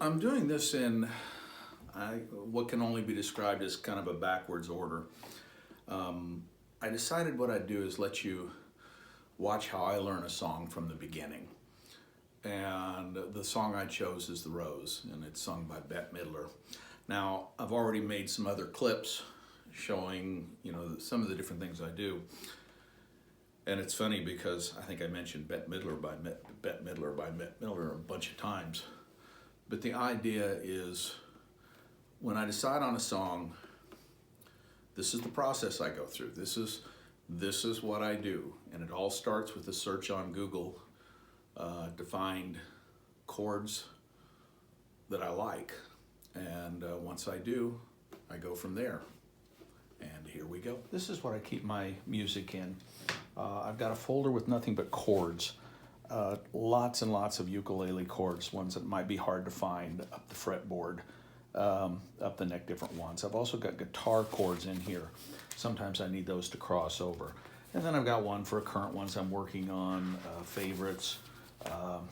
I'm doing this in what can only be described as kind of a backwards order. I decided what I'd do is let you watch how I learn a song from the beginning. And the song I chose is The Rose, and it's sung by Bette Midler. Now, I've already made some other clips showing, some of the different things I do. And it's funny because I think I mentioned Bette Midler by Bette Midler a bunch of times. But the idea is when I decide on a song, this is the process I go through. This is what I do. And it all starts with a search on Google to find chords that I like. And once I do, I go from there. And here we go. This is what I keep my music in. I've got a folder with nothing but chords. Lots and lots of ukulele chords, ones that might be hard to find up the fretboard, up the neck, different ones. I've also got guitar chords in here. Sometimes I need those to cross over. And then I've got one for current ones I'm working on, favorites,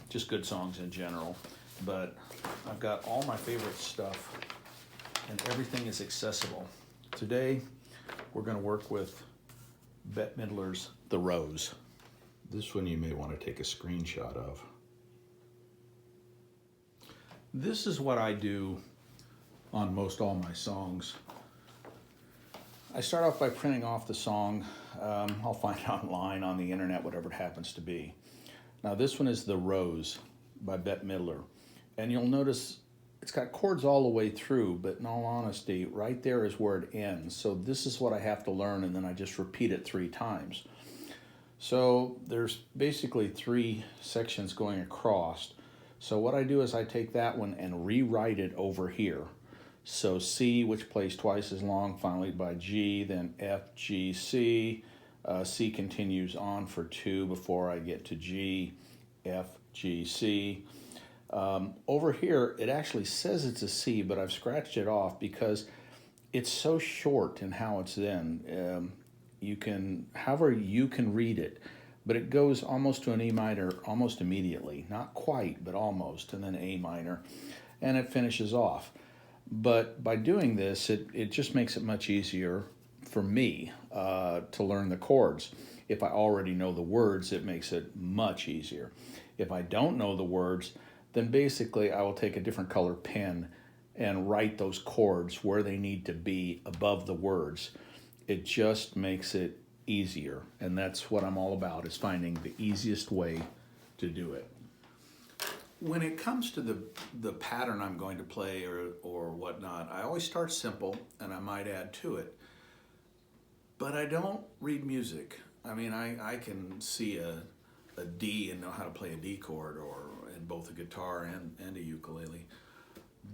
just good songs in general. But I've got all my favorite stuff and everything is accessible. Today, we're going to work with Bette Midler's The Rose. This one you may want to take a screenshot of. This is what I do on most all my songs. I start off by printing off the song. I'll find it online, on the internet, whatever it happens to be. Now this one is The Rose by Bette Midler. And you'll notice it's got chords all the way through, but in all honesty, right there is where it ends. So this is what I have to learn, and then I just repeat it 3 times. So there's basically 3 sections going across. So what I do is I take that one and rewrite it over here. So C, which plays twice as long, followed by G, then F, G, C. C continues on for 2 before I get to G, F, G, C. Over here, it actually says it's a C, but I've scratched it off because it's so short in how it's then. However you can read it, but it goes almost to an E minor almost immediately. Not quite, but almost, and then A minor, and it finishes off. But by doing this, it just makes it much easier for me to learn the chords. If I already know the words, it makes it much easier. If I don't know the words, then basically I will take a different color pen and write those chords where they need to be above the words. It just makes it easier, and that's what I'm all about, is finding the easiest way to do it. When it comes to the pattern I'm going to play or whatnot, I always start simple, and I might add to it. But I don't read music. I mean, I can see a D and know how to play a D chord in both a guitar and a ukulele,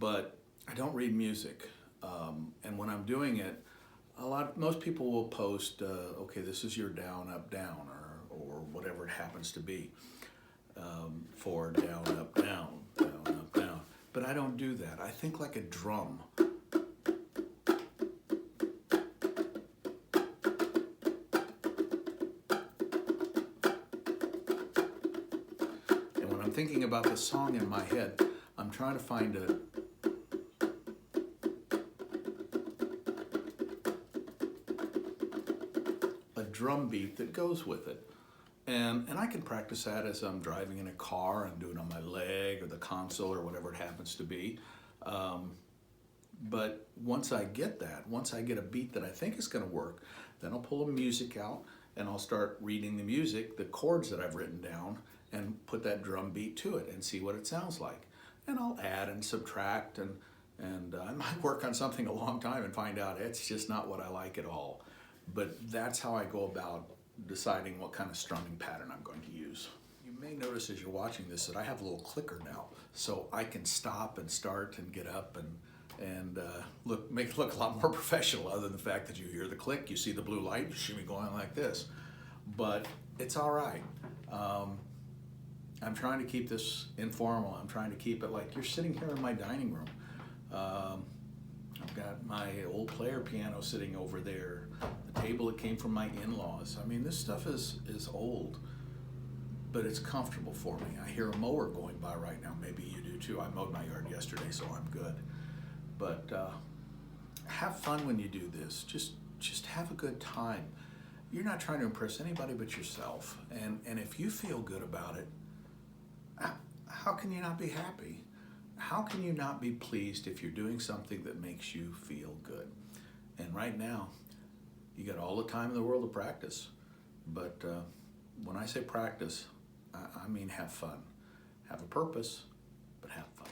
but I don't read music. And when I'm doing it, most people will post, okay, this is your down, up, down, or whatever it happens to be, for down, up, down, down, up, down. But I don't do that. I think like a drum. And when I'm thinking about the song in my head, I'm trying to find a drum beat that goes with it. And I can practice that as I'm driving in a car and do it on my leg or the console or whatever it happens to be. But once I get a beat that I think is going to work, then I'll pull the music out and I'll start reading the music, the chords that I've written down, and put that drum beat to it and see what it sounds like. And I'll add and subtract, and I might work on something a long time and find out it's just not what I like at all. But that's how I go about deciding what kind of strumming pattern I'm going to use. You may notice as you're watching this that I have a little clicker now, so I can stop and start and get up and make it look a lot more professional, other than the fact that you hear the click, you see the blue light, you see me going like this. But it's all right. I'm trying to keep this informal. I'm trying to keep it like you're sitting here in my dining room. I've got my old player piano sitting over there, the table that came from my in-laws. I mean, this stuff is old, but it's comfortable for me. I hear a mower going by right now. Maybe you do too. I mowed my yard yesterday, so I'm good. But have fun when you do this. Just have a good time. You're not trying to impress anybody but yourself. And if you feel good about it, how can you not be happy? How can you not be pleased if you're doing something that makes you feel good? And right now, you got all the time in the world to practice. But when I say practice, I mean have fun. Have a purpose, but have fun.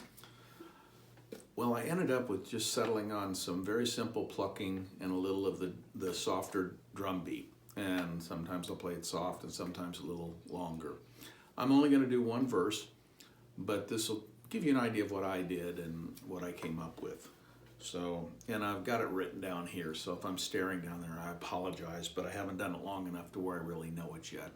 Well, I ended up with just settling on some very simple plucking and a little of the softer drum beat. And sometimes I'll play it soft and sometimes a little longer. I'm only going to do one verse, but this will give you an idea of what I did and what I came up with. So, and I've got it written down here, so if I'm staring down there, I apologize, but I haven't done it long enough to where I really know it yet.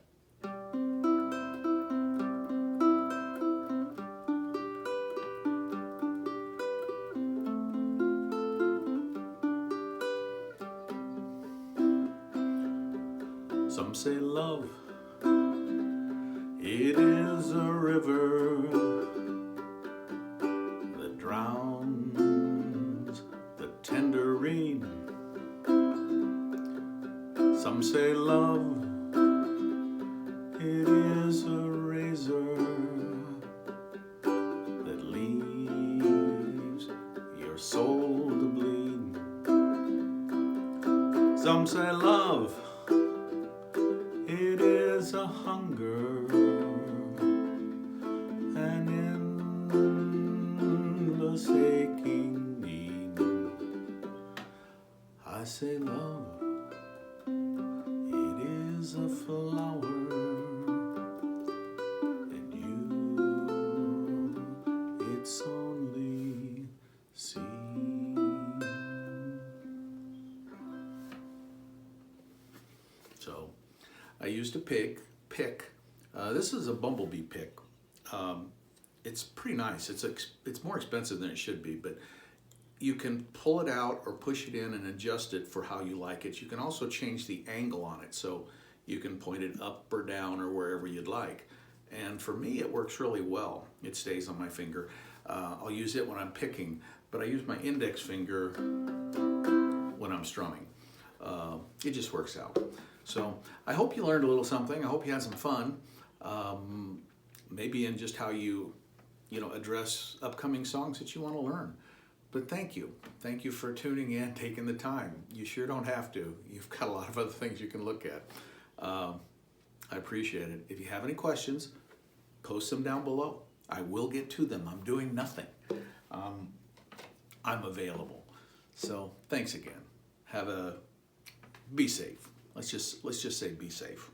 Some say love, it is a river that drowns the tender reed. Some say love, it is a razor that leaves your soul to bleed. Some say love, it is a hunger, an endless aching need. I say love, it is a flower, and you, it's only seed. So, I used a pick. This is a Bumblebee pick. It's pretty nice. It's more expensive than it should be, but you can pull it out or push it in and adjust it for how you like it. You can also change the angle on it, so you can point it up or down or wherever you'd like. And for me, it works really well. It stays on my finger. I'll use it when I'm picking, but I use my index finger when I'm strumming. It just works out. So I hope you learned a little something. I hope you had some fun. Maybe in just how you address upcoming songs that you want to learn. But thank you. Thank you for tuning in, taking the time. You sure don't have to. You've got a lot of other things you can look at. I appreciate it. If you have any questions, post them down below. I will get to them. I'm doing nothing. I'm available. So thanks again. Be safe. Let's just say be safe.